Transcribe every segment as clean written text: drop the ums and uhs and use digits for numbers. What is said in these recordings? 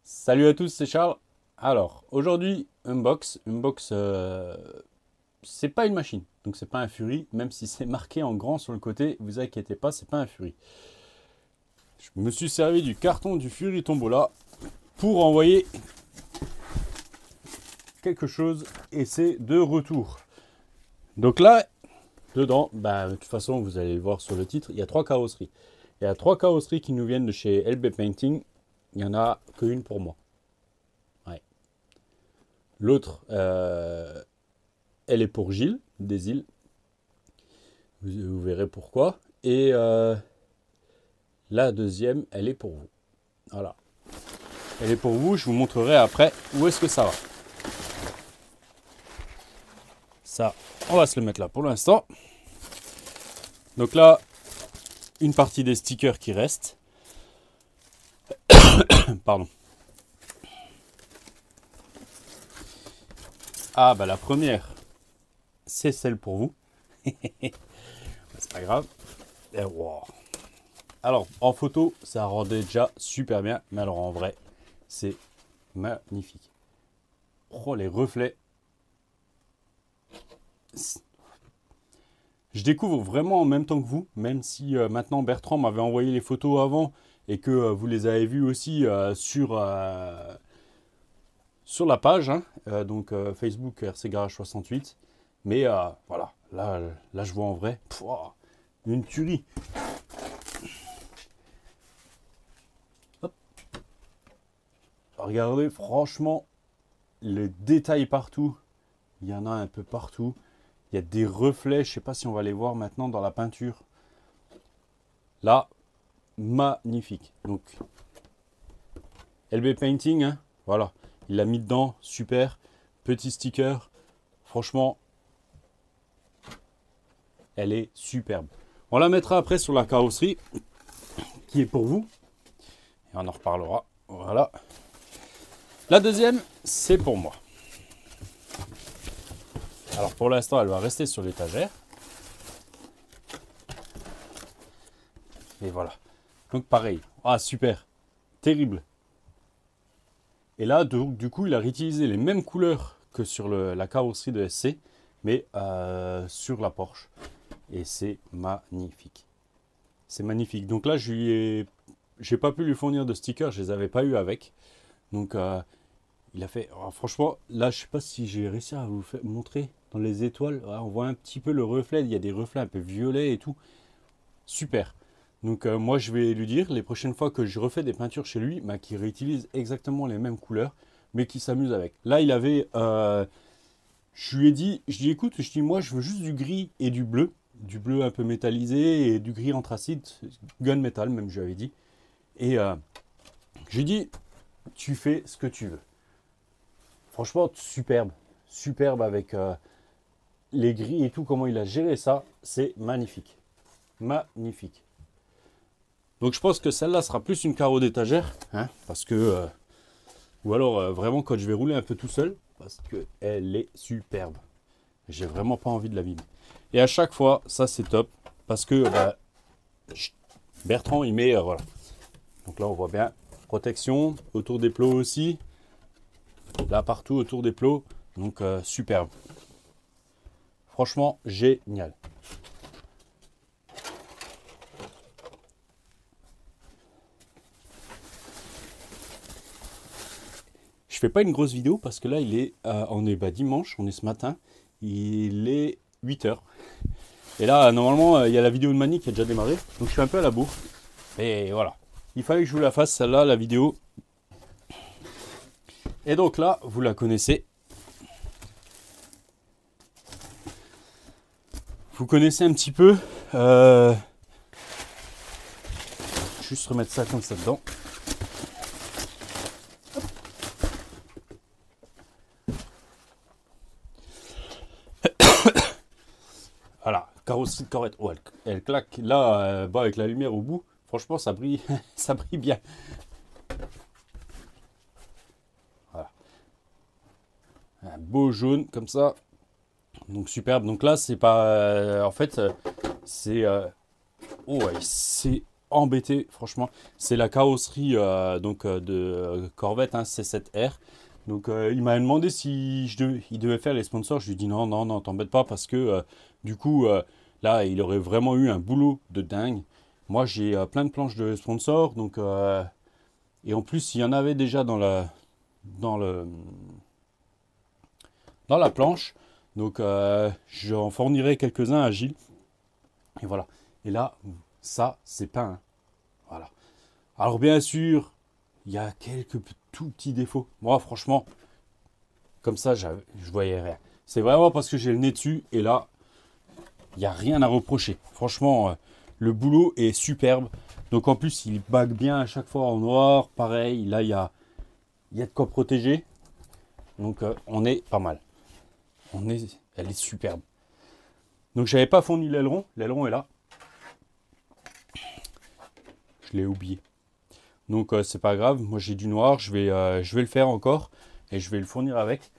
Salut à tous, c'est Charles. Alors, aujourd'hui, unbox. C'est pas une machine, donc c'est pas un Fury, même si c'est marqué en grand sur le côté, vous inquiétez pas, c'est pas un Fury. Je me suis servi du carton du Fury Tombola pour envoyer quelque chose et c'est de retour. Donc là, dedans, de toute façon, vous allez le voir sur le titre, il y a 3 carrosseries. Il y a 3 carrosseries qui nous viennent de chez LB Painting. Il n'y en a qu'une pour moi. Ouais. L'autre, elle est pour Gilles, des îles. Vous verrez pourquoi. Et la deuxième, elle est pour vous. Voilà. Elle est pour vous. Je vous montrerai après où est-ce que ça va. Ça, on va se le mettre là pour l'instant. Donc là, une partie des stickers qui restent. Pardon. Ah bah la première, c'est celle pour vous. C'est pas grave. Et wow. Alors en photo, ça rendait déjà super bien, mais alors en vrai, c'est magnifique. Oh les reflets. Je découvre vraiment en même temps que vous, même si maintenant Bertrand m'avait envoyé les photos avant et que vous les avez vues aussi sur la page, hein, donc Facebook RC Garage 68. Mais voilà, là je vois en vrai, une tuerie. Hop. Regardez, franchement, les détails partout. Il y en a un peu partout. Il y a des reflets, je ne sais pas si on va les voir maintenant dans la peinture. Là, magnifique. Donc, LB Painting, hein, voilà. Il l'a mis dedans, super. Petit sticker. Franchement, elle est superbe. On la mettra après sur la carrosserie, qui est pour vous. Et on en reparlera. Voilà. La deuxième, c'est pour moi. Alors pour l'instant, elle va rester sur l'étagère. Et voilà. Donc pareil. Ah super. Terrible. Et là, du coup, il a réutilisé les mêmes couleurs que sur la carrosserie de SC, mais sur la Porsche. Et c'est magnifique. C'est magnifique. Donc là, j'ai pas pu lui fournir de stickers, je les avais pas eu avec. Donc il a fait. Alors, franchement, là, je sais pas si j'ai réussi à vous montrer dans les étoiles. On voit un petit peu le reflet. Il y a des reflets un peu violets et tout. Super. Donc moi je vais lui dire les prochaines fois que je refais des peintures chez lui, qu'il réutilise exactement les mêmes couleurs, mais qu'il s'amuse avec. Là il avait, je lui ai dit, écoute, moi je veux juste du gris et du bleu un peu métallisé et du gris anthracite, gunmetal même je lui avais dit. Et je lui ai dit, tu fais ce que tu veux. Franchement superbe, superbe avec les gris et tout, comment il a géré ça, c'est magnifique, magnifique. Donc je pense que celle-là sera plus une carreau d'étagère, hein, parce que ou alors vraiment quand je vais rouler un peu tout seul, parce que elle est superbe. J'ai vraiment pas envie de l'abîmer. Et à chaque fois, ça c'est top, parce que Bertrand il met voilà. Donc là on voit bien protection autour des plots aussi, là partout autour des plots, donc superbe. Franchement génial. Je fais pas une grosse vidéo parce que là il est on est dimanche, on est ce matin, il est 8h. Et là normalement il y a la vidéo de Mani qui a déjà démarré, donc je suis un peu à la bourre. Et voilà, il fallait que je vous la fasse celle-là, la vidéo. Et donc là, vous la connaissez. Vous connaissez un petit peu. Juste remettre ça comme ça dedans. Voilà, carrosserie de Corvette. Oh, elle claque là, avec la lumière au bout. Franchement, ça brille, ça brille bien. Voilà. Un beau jaune comme ça. Donc superbe. Donc là, c'est pas. En fait, c'est. Oh, ouais, c'est. embêté, franchement. C'est la carrosserie de Corvette, hein, C7R. Donc il m'a demandé si il devait faire les sponsors. Je lui ai dit non, non, non, t'embête pas parce que du coup, là, il aurait vraiment eu un boulot de dingue. Moi, j'ai plein de planches de sponsors. Donc, et en plus, il y en avait déjà dans la planche. Donc j'en fournirai quelques-uns à Gilles. Et voilà. Et là, ça, c'est peint, hein. Voilà. Alors bien sûr, il y a quelques tout petits défauts. Moi, franchement, comme ça, je voyais rien. C'est vraiment parce que j'ai le nez dessus. Et là, il n'y a rien à reprocher. Franchement, le boulot est superbe. Donc en plus, il bague bien à chaque fois en noir. Pareil, là, il y a de quoi protéger. Donc on est pas mal. Elle est superbe. Donc j'avais pas fourni l'aileron. L'aileron est là. Je l'ai oublié. Donc c'est pas grave. Moi j'ai du noir. Je vais le faire encore. Et je vais le fournir avec.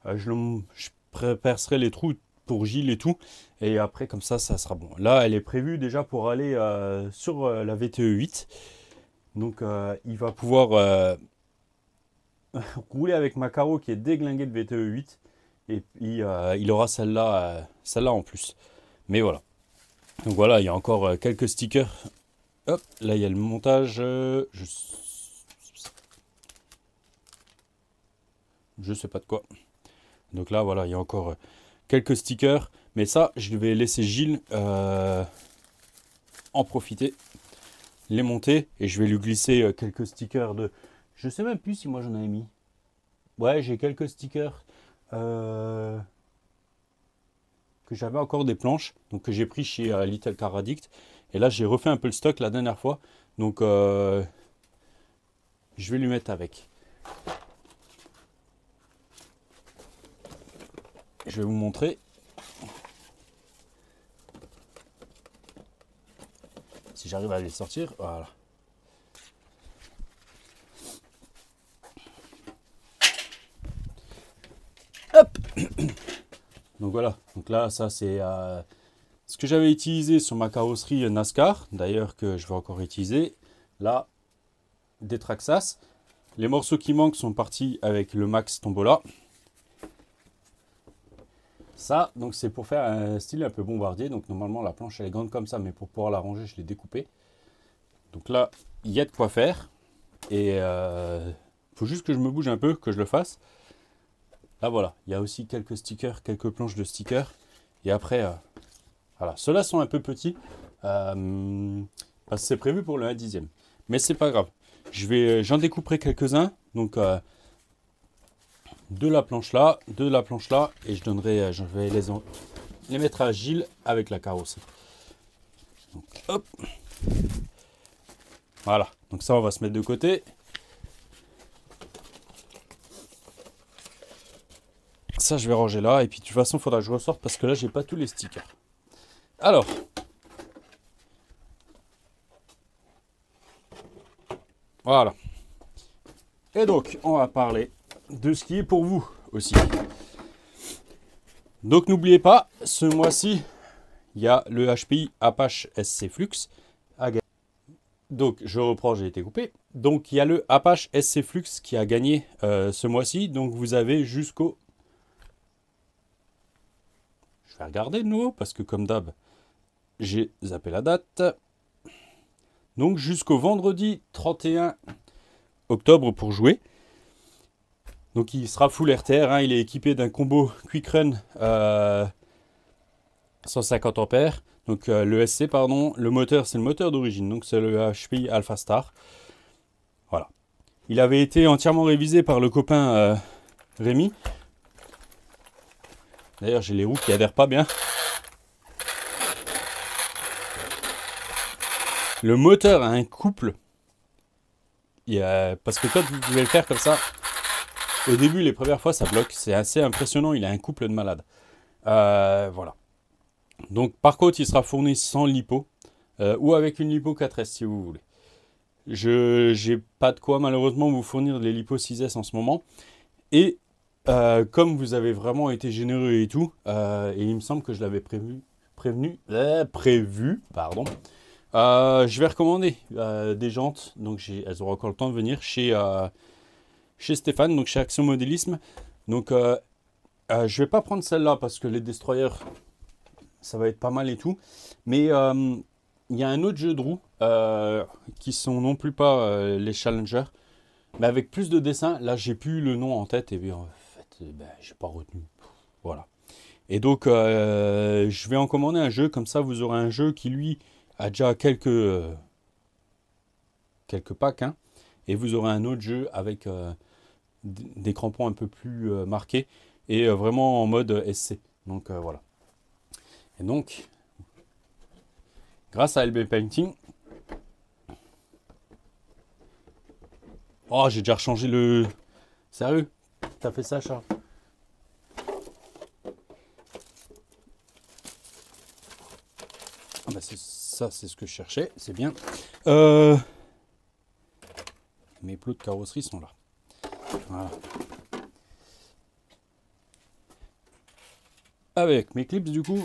Je percerai les trous pour Gilles et tout. Et après comme ça sera bon. Là elle est prévue déjà pour aller sur la VTE 8. Donc il va pouvoir rouler avec ma carreau qui est déglinguée de VTE 8. Et puis il aura celle-là en plus. Mais voilà. Donc voilà, il y a encore quelques stickers. Hop, là il y a le montage. Je sais pas de quoi. Donc là voilà, il y a encore quelques stickers. Mais ça, je vais laisser Gilles en profiter, les monter. Et je vais lui glisser quelques stickers de... Je sais même plus si moi j'en avais mis. Ouais, j'ai quelques stickers. Que j'avais encore des planches, donc que j'ai pris chez Little Car Addict. Et là, j'ai refait un peu le stock la dernière fois. Donc, je vais lui mettre avec. Je vais vous montrer. Si j'arrive à les sortir, voilà. Hop. Donc voilà, donc là ça c'est ce que j'avais utilisé sur ma carrosserie NASCAR, d'ailleurs que je vais encore utiliser. Là, des Traxxas. Les morceaux qui manquent sont partis avec le Max Tombola. Ça, donc c'est pour faire un style un peu bombardier. Donc normalement la planche elle est grande comme ça, mais pour pouvoir la ranger, je l'ai découpée. Donc là, il y a de quoi faire. Et faut juste que je me bouge un peu, que je le fasse. Là voilà, il y a aussi quelques stickers, quelques planches de stickers. Et après, voilà, ceux-là sont un peu petits. Parce que c'est prévu pour le 1/10. Mais c'est pas grave. J'en découperai quelques-uns. Donc de la planche là. Et je vais les mettre à Gilles avec la carrosserie. Donc hop. Voilà, donc ça on va se mettre de côté. Ça, je vais ranger là. Et puis, de toute façon, il faudra que je ressorte parce que là, j'ai pas tous les stickers. Alors. Voilà. Et donc, on va parler de ce qui est pour vous aussi. Donc, n'oubliez pas, ce mois-ci, il y a le HPI Apache SC Flux à gagner. Donc, je reprends, j'ai été coupé. Donc, il y a le Apache SC Flux qui a gagné ce mois-ci. Donc, vous avez jusqu'au... Je vais regarder de nouveau parce que comme d'hab, j'ai zappé la date. Donc jusqu'au vendredi 31 octobre pour jouer. Donc il sera full RTR. Hein, il est équipé d'un combo Quick Run 150 ampères. Donc le SC, pardon. Le moteur, c'est le moteur d'origine. Donc c'est le HPI Alpha Star. Voilà. Il avait été entièrement révisé par le copain Rémi. D'ailleurs, j'ai les roues qui adhèrent pas bien. Le moteur a un couple. Parce que quand vous pouvez le faire comme ça, au début, les premières fois, ça bloque. C'est assez impressionnant. Il a un couple de malade. Voilà. Donc, par contre, il sera fourni sans lipo. Ou avec une lipo 4S, si vous voulez. Je n'ai pas de quoi, malheureusement, vous fournir les lipo 6S en ce moment. Et... comme vous avez vraiment été généreux et tout, et il me semble que je l'avais prévu, pardon, Je vais recommander des jantes, donc elles auront encore le temps de venir chez Stéphane, donc chez Action Modélisme. Donc je vais pas prendre celle-là parce que les destroyers, ça va être pas mal et tout. Mais il y a un autre jeu de roues qui sont non plus pas les Challenger, mais avec plus de dessins. Là, j'ai plus le nom en tête et bien, en fait, ben, j'ai pas retenu. Voilà. Et donc, je vais en commander un jeu, comme ça vous aurez un jeu qui lui a déjà quelques packs, hein, et vous aurez un autre jeu avec des crampons un peu plus marqués et vraiment en mode SC. Donc voilà. Et donc, grâce à LB Painting, oh, j'ai déjà rechangé le. Sérieux? T'as fait ça, Charles? Ah bah ça, c'est ce que je cherchais, c'est bien. Mes plots de carrosserie sont là. Voilà. Avec mes clips, du coup.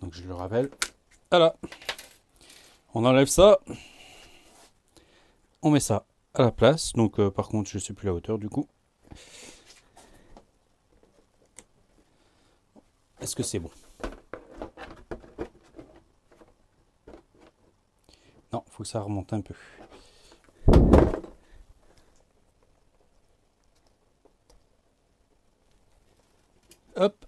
Donc je le rappelle. Voilà. On enlève ça. On met ça à la place. Donc par contre, je ne sais plus la hauteur du coup. Est-ce que c'est bon? Non, il faut que ça remonte un peu. Hop.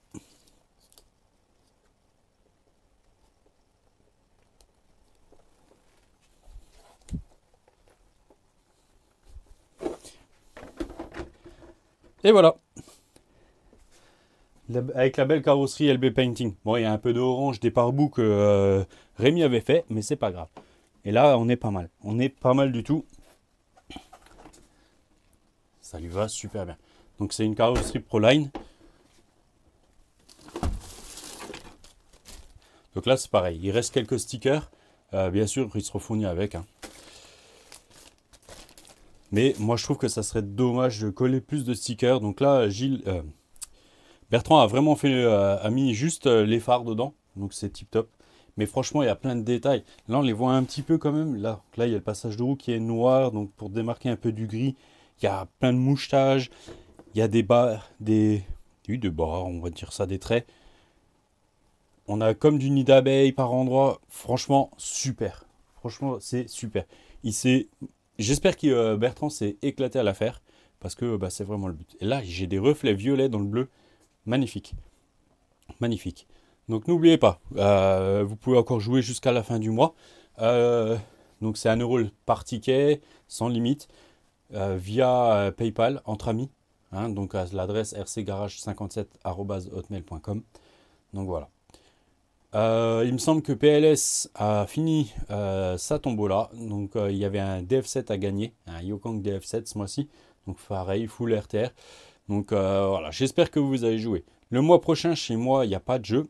Et voilà. Avec la belle carrosserie LB Painting. Bon, il y a un peu d'orange des pare-boues que Rémi avait fait, mais c'est pas grave. Et là, on est pas mal. On est pas mal du tout. Ça lui va super bien. Donc c'est une carrosserie Proline. Donc là, c'est pareil. Il reste quelques stickers. Bien sûr, ils seront fournis avec. Hein. Mais moi, je trouve que ça serait dommage de coller plus de stickers. Donc là, Bertrand a vraiment a mis juste les phares dedans. Donc c'est tip top. Mais franchement, il y a plein de détails. Là, on les voit un petit peu quand même. Là, il y a le passage de roue qui est noir. Donc pour démarquer un peu du gris, il y a plein de mouchetages. Il y a des barres, oui, des barres, on va dire ça, des traits. On a comme du nid d'abeille par endroit. Franchement, super. Franchement, c'est super. J'espère que Bertrand s'est éclaté à la faire. Parce que bah, c'est vraiment le but. Et là, j'ai des reflets violets dans le bleu. Magnifique. Magnifique. Donc n'oubliez pas, vous pouvez encore jouer jusqu'à la fin du mois. Donc c'est 1 € par ticket, sans limite, via PayPal, entre amis. Hein, donc à l'adresse rcgarage57@hotmail.com. Donc voilà. Il me semble que PLS a fini sa tombola. Donc il y avait un DF7 à gagner, un Yokang DF7 ce mois-ci. Donc pareil, full RTR. Donc voilà, j'espère que vous avez joué. Le mois prochain, chez moi, il n'y a pas de jeu.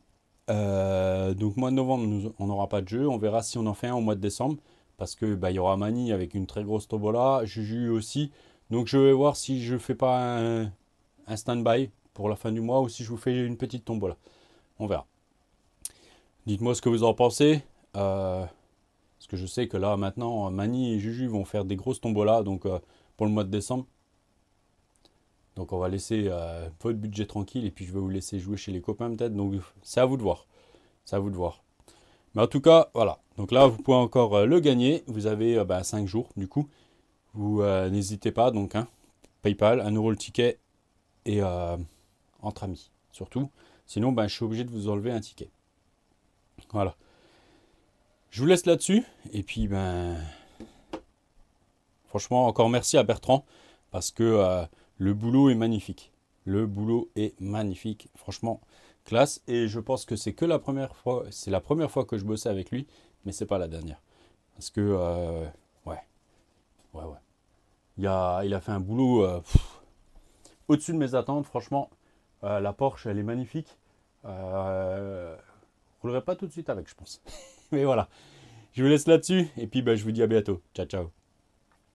Donc mois de novembre, on n'aura pas de jeu. On verra si on en fait un au mois de décembre. Parce que bah, il y aura Mani avec une très grosse tombola. Juju aussi. Donc je vais voir si je fais pas un stand-by pour la fin du mois ou si je vous fais une petite tombola. On verra. Dites-moi ce que vous en pensez. Parce que je sais que là maintenant, Mani et Juju vont faire des grosses tombolas donc, pour le mois de décembre. Donc on va laisser votre budget tranquille et puis je vais vous laisser jouer chez les copains peut-être. Donc c'est à vous de voir. C'est à vous de voir. Mais en tout cas, voilà. Donc là, vous pouvez encore le gagner. Vous avez 5 jours du coup. Vous n'hésitez pas. Donc hein, PayPal, 1 € le ticket et entre amis surtout. Sinon, je suis obligé de vous enlever un ticket. Voilà. Je vous laisse là-dessus. Et puis, franchement, encore merci à Bertrand parce que le boulot est magnifique. Le boulot est magnifique. Franchement, classe. Et je pense que c'est que la première fois. C'est la première fois que je bossais avec lui, mais c'est pas la dernière. Parce que, ouais. Il a fait un boulot au-dessus de mes attentes. Franchement, la Porsche, elle est magnifique. Je roulerai pas tout de suite avec, je pense. Mais voilà. Je vous laisse là-dessus. Et puis, je vous dis à bientôt. Ciao, ciao.